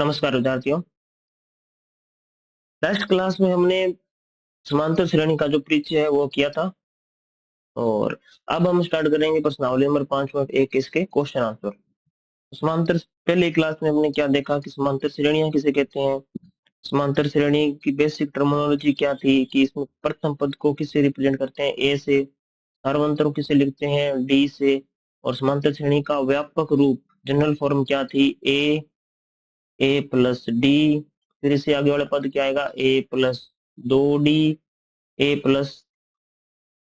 नमस्कार विद्यार्थियों। Last class में हमने समांतर श्रेणी का जो परिचय है वो किया था और अब हम स्टार्ट करेंगे प्रश्नावली नंबर 5.1 इसके क्वेश्चन आंसर। समांतर पहले क्लास में हमने क्या देखा कि समांतर श्रेणियां किसे कहते हैं, समांतर श्रेणी की बेसिक टर्मिनोलॉजी क्या थी कि इसमें प्रथम पद को किससे रिप्रेजेंट करते हैं, ए से, हरवंतर को किसे लिखते हैं, डी से, और समांतर श्रेणी का व्यापक रूप जनरल फॉर्म क्या थी, ए प्लस डी, फिर इससे आगे वाला पद क्या आएगा, ए प्लस 2D, ए प्लस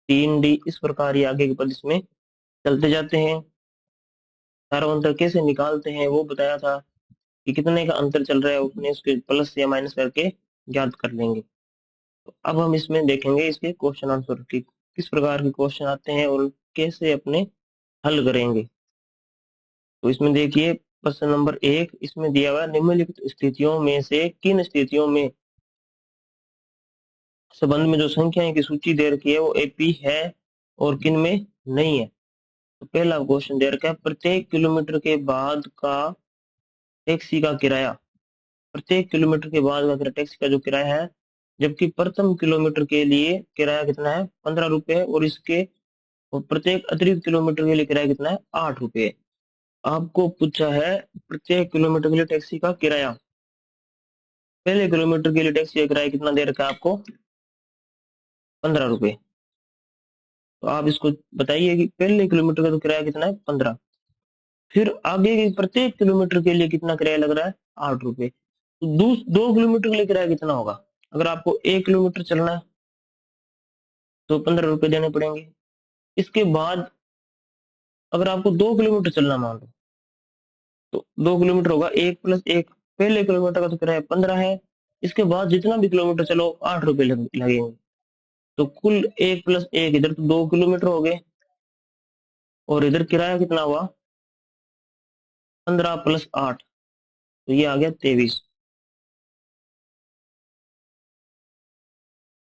3D, इस प्रकार ये आगे के पद इसमें चलते जाते हैं। सारा अंतर कैसे निकालते हैं वो बताया था कि कितने का अंतर चल रहा है उसने उसके प्लस या माइनस करके ज्ञात कर लेंगे। तो अब हम इसमें देखेंगे इसके क्वेश्चन आंसर की किस प्रकार के क्वेश्चन आते हैं और कैसे अपने हल करेंगे। तो इसमें देखिए प्रश्न नंबर 1 इसमें दिया हुआ है, निम्नलिखित स्थितियों में से किन स्थितियों में संबंध में जो संख्याएं की सूची दे रखी है वो एपी है और किन में नहीं है। तो पहला क्वेश्चन दे रखा है, प्रत्येक किलोमीटर के बाद का टैक्सी का किराया, प्रत्येक किलोमीटर के बाद का टैक्सी का जो किराया है, जबकि प्रथम किलोमीटर के लिए किराया कितना है, 15 रुपए, और इसके और प्रत्येक अतिरिक्त किलोमीटर के लिए किराया कितना है, 8 रुपए। आपको पूछा है प्रत्येक किलोमीटर के लिए टैक्सी का किराया, पहले किलोमीटर के लिए टैक्सी का किराया कितना दे रखा है आपको, 15 रुपए। तो आप इसको बताइए कि पहले किलोमीटर का तो किराया कितना है, 15, फिर आगे के प्रत्येक किलोमीटर के लिए कितना किराया लग रहा है, 8 रुपए। तो 2 किलोमीटर के लिए किराया कितना होगा, अगर आपको 1 किलोमीटर चलना है तो 15 रुपए देने पड़ेंगे। इसके बाद अगर आपको 2 किलोमीटर चलना मान लो तो 2 किलोमीटर होगा 1 + 1, पहले किलोमीटर का तो किराया 15 है, इसके बाद जितना भी किलोमीटर चलो 8 रुपए लगेंगे। तो कुल 1 + 1, इधर तो 2 किलोमीटर हो गए और इधर किराया कितना हुआ, 15 + 8, तो ये आ गया 23।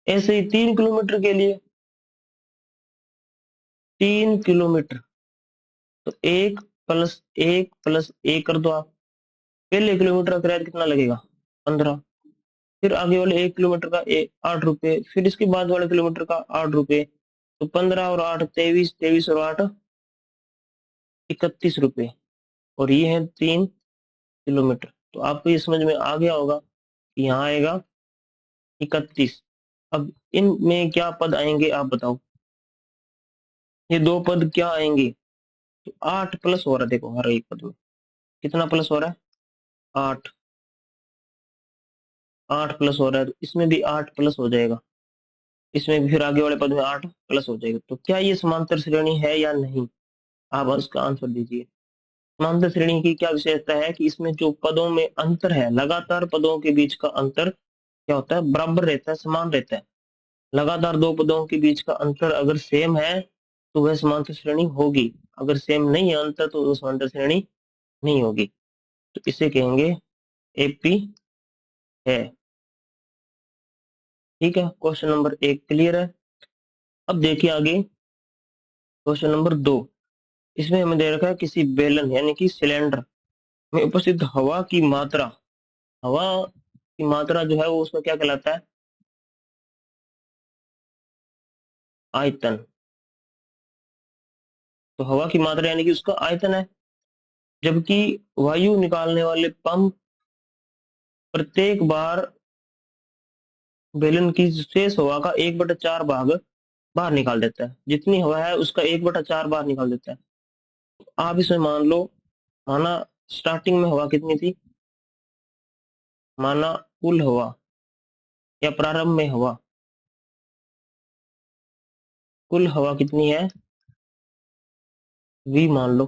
ऐसे ही 3 किलोमीटर के लिए, 3 किलोमीटर, तो 1 + 1 + 1 कर दो आप, पहले किलोमीटर का किराया कितना लगेगा, 15, फिर आगे वाले 1 किलोमीटर का 8 रुपए, फिर इसके बाद वाले किलोमीटर का 8 रुपए, तो 15 और 8 23, 23 और 8 31 रुपए, और ये है 3 किलोमीटर। तो आपको ये समझ में आ गया होगा कि यहाँ आएगा 31। अब इनमें क्या पद आएंगे आप बताओ, ये दो पद क्या आएंगे, तो 8 प्लस हो रहा है, देखो हर एक पद में कितना प्लस हो रहा है, 8, 8 प्लस हो रहा है, तो इसमें भी 8 प्लस हो जाएगा, इसमें भी फिर आगे वाले पद में 8 प्लस हो जाएगा। तो क्या ये समांतर श्रेणी है या नहीं, आप उसका आंसर दीजिए। समांतर श्रेणी की क्या विशेषता है कि इसमें जो पदों में अंतर है, लगातार पदों के बीच का अंतर क्या होता है, बराबर रहता है, समान रहता है। लगातार दो पदों के बीच का अंतर अगर सेम है तो वह समांतर श्रेणी होगी, अगर सेम नहीं है अंतर तो वह समांतर श्रेणी नहीं होगी। तो इसे कहेंगे एपी है। ठीक है, क्वेश्चन नंबर 1 क्लियर है। अब देखिए आगे क्वेश्चन नंबर 2, इसमें हमें दे रखा है किसी बेलन यानी कि सिलेंडर में उपस्थित हवा की मात्रा, हवा की मात्रा जो है वो उसका क्या कहलाता है, आयतन। तो हवा की मात्रा यानी कि उसका आयतन है, जबकि वायु निकालने वाले पंप प्रत्येक बार बेलन की शेष हवा का 1/4 भाग बाहर निकाल देता है, जितनी हवा है उसका 1/4 बाहर निकाल देता है। आप इसमें मान लो, माना स्टार्टिंग में हवा कितनी थी, माना कुल हवा या प्रारंभ में हवा, कुल हवा कितनी है, V मान लो।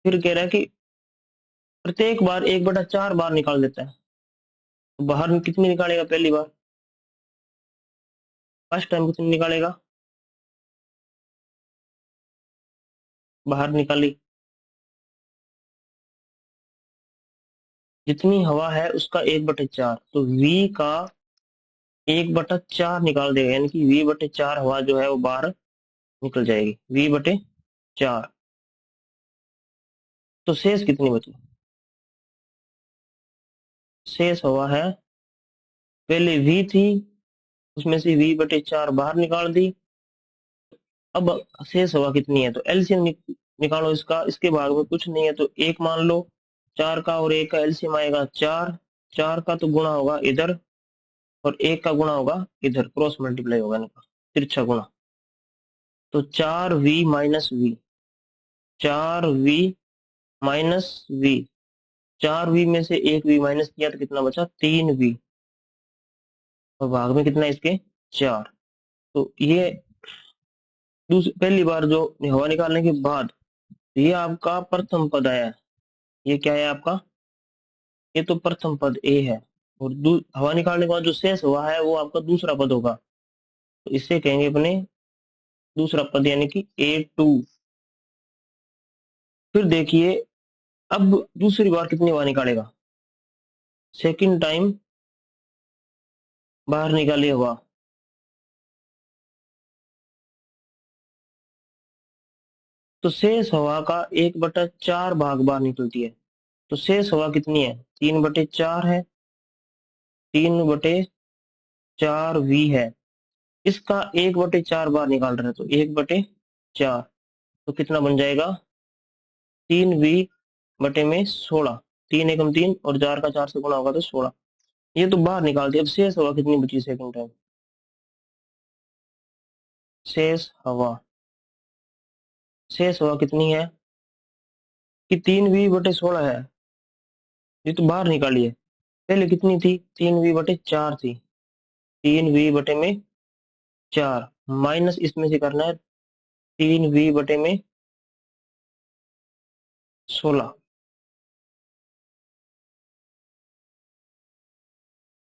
फिर कह रहा है कि प्रत्येक बार 1/4 बार निकाल देता है, तो बाहर कितनी निकालेगा, पहली बार फर्स्ट टाइम कितनी निकालेगा, बाहर निकाली, जितनी हवा है उसका 1/4, तो V का 1/4 निकाल देगा, यानी कि V/4 हवा जो है वो बाहर निकल जाएगी, V/4। तो शेष कितनी बची, शेष हवा है, पहले v थी, उसमें से v/4 बाहर निकाल दी। अब शेष हवा कितनी है, तो एलसीएम निकालो इसका। इसके भाग में कुछ नहीं है तो एक मान लो, 4 का और 1 का एलसीएम आएगा 4। 4 का तो गुणा होगा इधर, और 1 का गुणा होगा इधर, क्रॉस मल्टीप्लाई होगा इनका, तिरछा गुणा। तो 4v-v, 4v-v, 4v में से 1v माइनस किया तो कितना बचा, 3v, और भाग में कितना है इसके, 4। तो ये पहली बार जो हवा निकालने के बाद ये आपका प्रथम पद आया है। ये क्या है आपका, ये तो प्रथम पद ए है, और हवा निकालने के बाद जो शेष हुआ है वो आपका दूसरा पद होगा, तो इससे कहेंगे अपने दूसरा पद, यानी कि A2। फिर देखिए, अब दूसरी बार कितनी हवा निकालेगा, सेकंड टाइम बाहर निकाली हवा। तो शेष हवा का 1/4 भाग बाहर निकलती है। तो शेष हवा कितनी है, 3/4 है, 3/4v है। इसका 1/4 बार निकाल रहे हैं, तो 1/4, तो कितना बन जाएगा, 3v/16। 3 एकम 3, और 4 का 4 से गुणा होगा तो 16। ये तो बाहर निकाल दिया। अब शेष हवा कितनी बची सेकंड टाइम, शेष हवा, शेष हवा कितनी है कि 3v/16 है, ये तो बाहर निकाली है। पहले कितनी थी, 3v/4 थी, 3v/4 माइनस इसमें से करना है 3v/16।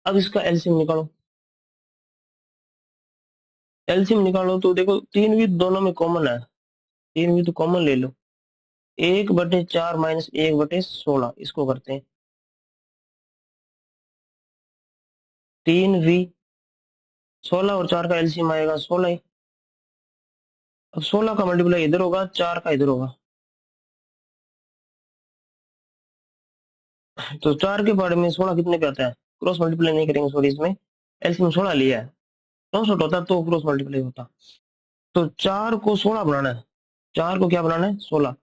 अब इसका एलसीएम निकालो। एलसीएम निकालो तो देखो 3v दोनों में कॉमन है, 3v तो कॉमन ले लो। 1/4 माइनस 1/16, इसको करते हैं 3v। 16 और 4 का एलसीएम आएगा 16 ही। अब 16 का मल्टीप्लाई इधर होगा, 4 का इधर होगा, तो 4 के पार्ट में 16 कितने पे आता है, क्रॉस मल्टीप्लाई नहीं करेंगे, सॉरी, इसमें एलसीएम 16 लिया है, 64 होता तो क्रॉस मल्टीप्लाई होता। तो 4 को 16 बनाना है, 4 को क्या बनाना है, 16।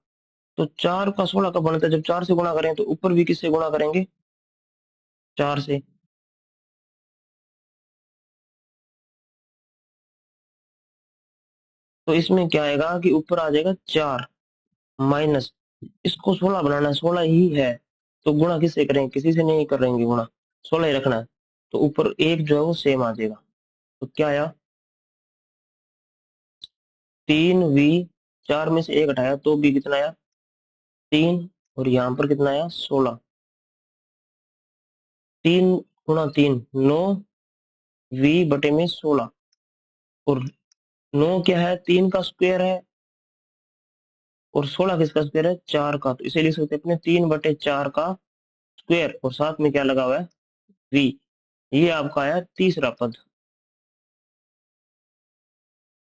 तो 4 का 16 कब बनता है, जब 4 से गुणा करें, तो ऊपर भी किससे गुणा करेंगे, 4 से। तो इसमें क्या आएगा कि ऊपर आ जाएगा 4 माइनस, इसको 16 बनाना है, 16 ही है, तो गुणा किससे करेंगे, किसी से नहीं करेंगे गुणा, 16 ही रखना है। तो ऊपर एक जो है वो सेम आ जाएगा, तो क्या आया, 3v। 4 में से 1 हटाया तो भी कितना आया, 3, और यहाँ पर कितना आया, 16। 3 × 3 9, v/16, और 9 क्या है, 3 का स्क्वायर है, और 16 किसका स्क्वायर है, 4 का। तो इसे लिख सकते हैं अपने 3/4 का स्क्वायर, और साथ में क्या लगा हुआ है, v। ये आपका आया तीसरा पद।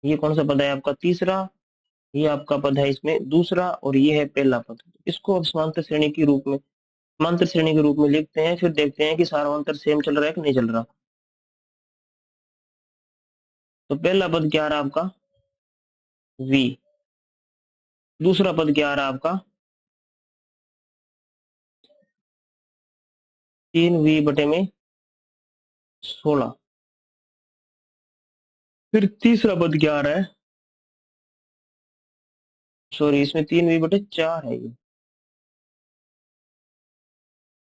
ये कौन सा पद है आपका, तीसरा। ये आपका पद है इसमें दूसरा, और ये है पहला पद। इसको अब समांतर श्रेणी के रूप में, समांतर श्रेणी के रूप में लिखते हैं, फिर देखते हैं कि सारांतर सेम चल रहा है कि नहीं चल रहा। तो पहला पद क्या आ रहा है आपका, v। दूसरा पद क्या आ रहा है आपका, 3v/16। फिर तीसरा पद क्या आ रहा है, सॉरी, इसमें 3v/4 है, ये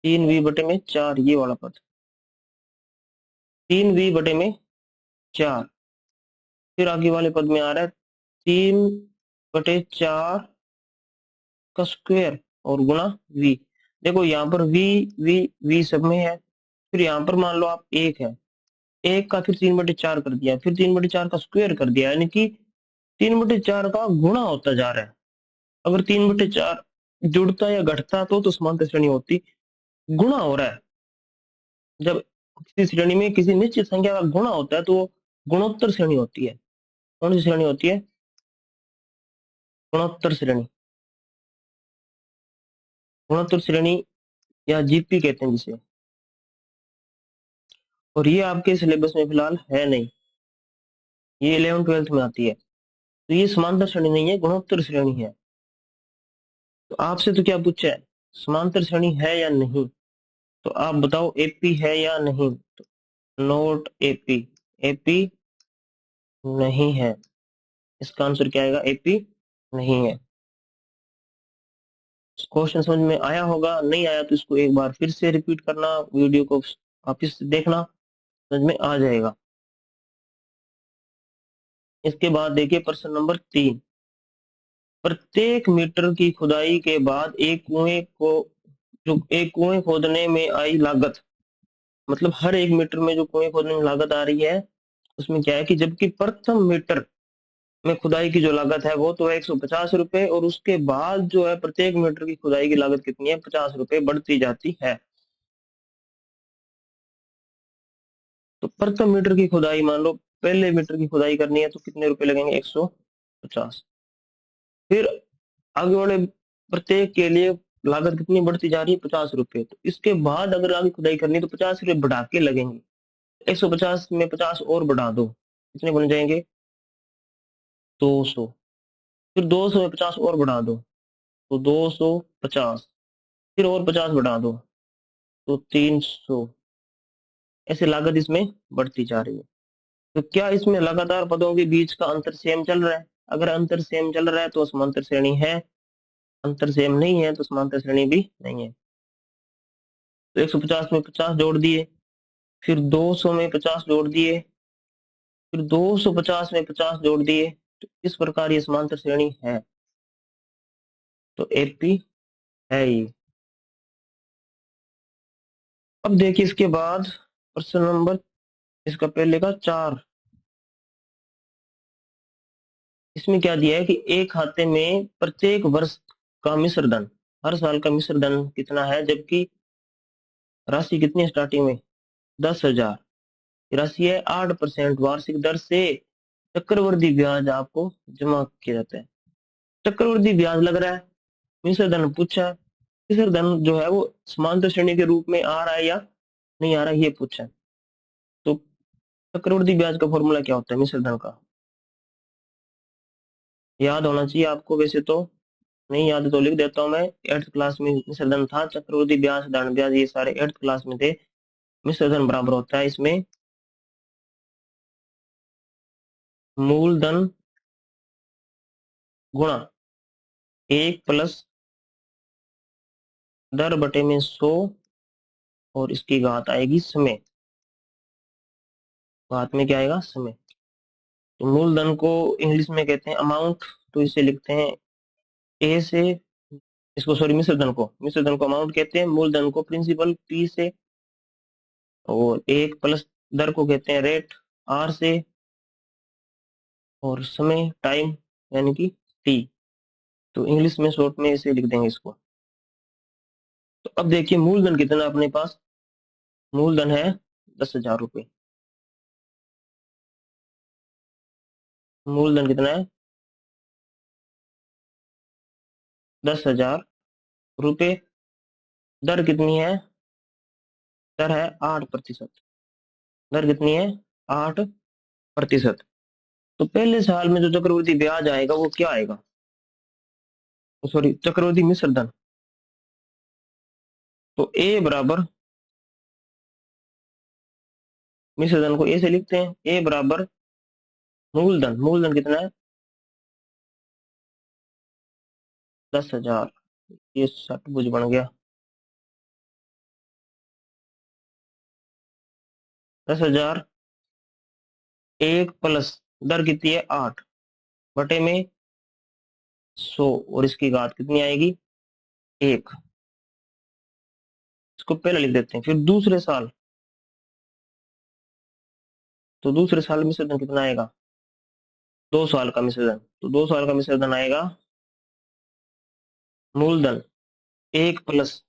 3v/4, ये वाला पद 3v/4। फिर आगे वाले पद में आ रहा है 3/4 का स्क्वायर और गुणा v। देखो यहाँ पर v, v, v सब में है। फिर यहाँ पर मान लो आप 1 है, 1 का फिर 3/4 कर दिया, फिर 3/4 का स्क्वायर कर दिया, यानी कि 3/4 का गुणा होता जा रहा है। अगर 3/4 जुड़ता या घटता तो समांतर श्रेणी होती। गुणा हो रहा है, जब किसी श्रेणी में किसी निश्चित संख्या का गुणा होता है तो वो गुणोत्तर श्रेणी होती है। कौन सी श्रेणी होती है, गुणोत्तर श्रेणी। गुणोत्तर श्रेणी या जीपी कहते हैं जिसे। और ये आपके सिलेबस में फिलहाल है नहीं, ये 11th 12th में आती है। तो ये समांतर श्रेणी नहीं है, गुणोत्तर श्रेणी है। तो आपसे तो क्या पूछा है, समांतर श्रेणी है या नहीं, तो आप बताओ एपी है या नहीं। तो नोट एपी, एपी नहीं है, इसका आंसर क्या आएगा, एपी नहीं है। क्वेश्चन समझ में आया होगा, नहीं आया तो इसको एक बार फिर से रिपीट करना, वीडियो को वापिस से देखना, समझ में आ जाएगा। इसके बाद देखिए प्रश्न नंबर 3, प्रत्येक मीटर की खुदाई के बाद एक कुएं खोदने में आई लागत, मतलब हर 1 मीटर में जो कुएं खोदने में लागत आ रही है, उसमें क्या है कि जबकि प्रथम मीटर में खुदाई की जो लागत है वो तो है 150 रुपए, और उसके बाद जो है प्रत्येक मीटर की खुदाई की लागत कितनी है, 50 रुपए बढ़ती जाती है। तो प्रथम मीटर की खुदाई, मान लो पहले मीटर की खुदाई करनी है तो कितने रुपए लगेंगे, 150। फिर आगे वाले प्रत्येक के लिए लागत कितनी बढ़ती जा रही है, 50 रुपए। तो इसके बाद अगर आगे खुदाई करनी है तो 50 रुपए बढ़ा के लगेंगे, 150 में 50 और बढ़ा दो, कितने बन जाएंगे, 200। फिर 200 में 50 और बढ़ा दो तो 250, फिर और 50 बढ़ा दो तो 300। ऐसे लागत इसमें बढ़ती जा रही है। तो क्या इसमें लगातार पदों के बीच का अंतर सेम चल रहा है, अगर अंतर सेम चल रहा है तो समांतर श्रेणी है, अंतर सेम नहीं है तो समांतर श्रेणी भी नहीं है। तो 150 में 50 जोड़ दिए, फिर 200 में 50 जोड़ दिए, फिर 250 में 50 जोड़ दिए, तो इस प्रकार ये समांतर श्रेणी है। तो एपी है ये। अब देखिए इसके बाद प्रश्न नंबर, इसका पहले का 4, इसमें क्या दिया है कि एक खाते में प्रत्येक वर्ष का मिश्र धन, हर साल का मिश्र धन कितना है, जबकि राशि कितनी है स्टार्टिंग में, 10,000। राशि है 8% वार्षिक दर से चक्रवृद्धि ब्याज आपको जमा किया जाता है। चक्रवृद्धि ब्याज लग रहा है, मिश्र धन पूछा है, मिश्र धन जो है वो समांतर श्रेणी के रूप में आ रहा है या नहीं आ रहा है, ये पूछा है। तो चक्रवृद्धि ब्याज का फॉर्मूला क्या होता है मिश्र धन का, याद होना चाहिए आपको, वैसे तो नहीं याद तो लिख देता हूं मैं। 8th क्लास में मिश्र धन था, चक्रवृद्धि ब्याज, साधारण ब्याज, ये सारे 8th क्लास में थे। मिश्र धन बराबर होता है इसमें मूलधन गुणा 1 + दर बटे में 100, और इसकी घात आएगी समय, घात में क्या आएगा, समय। तो मूलधन को इंग्लिश में कहते हैं अमाउंट, तो इसे लिखते हैं ए से, इसको सॉरी मिश्र धन को अमाउंट कहते हैं, मूलधन को प्रिंसिपल पी से, और 1 + दर को कहते हैं रेट आर से, और समय टाइम यानी कि टी। तो इंग्लिश में शॉर्ट में इसे लिख देंगे इसको। तो अब देखिए मूलधन कितना है अपने पास, मूलधन है 10,000 रुपये। मूलधन कितना है, 10,000 रुपये। दर कितनी है, दर है 8%। दर कितनी है, 8%। तो पहले साल में जो चक्रवृद्धि ब्याज आएगा वो क्या आएगा, सॉरी चक्रवृद्धि मिश्र धन। तो ए बराबर, मिश्र धन को ए से लिखते हैं, ए बराबर मूलधन, मूलधन कितना है 10,000, ये षटभुज बन गया। 10,000, 1 + दर कितनी है 8 बटे में 100, और इसकी घात कितनी आएगी 1। इसको पहले लिख देते हैं, फिर दूसरे साल, तो दूसरे साल मिश्र धन कितना आएगा, 2 साल का मिश्र धन। तो 2 साल का मिश्र धन आएगा मूलधन 1 +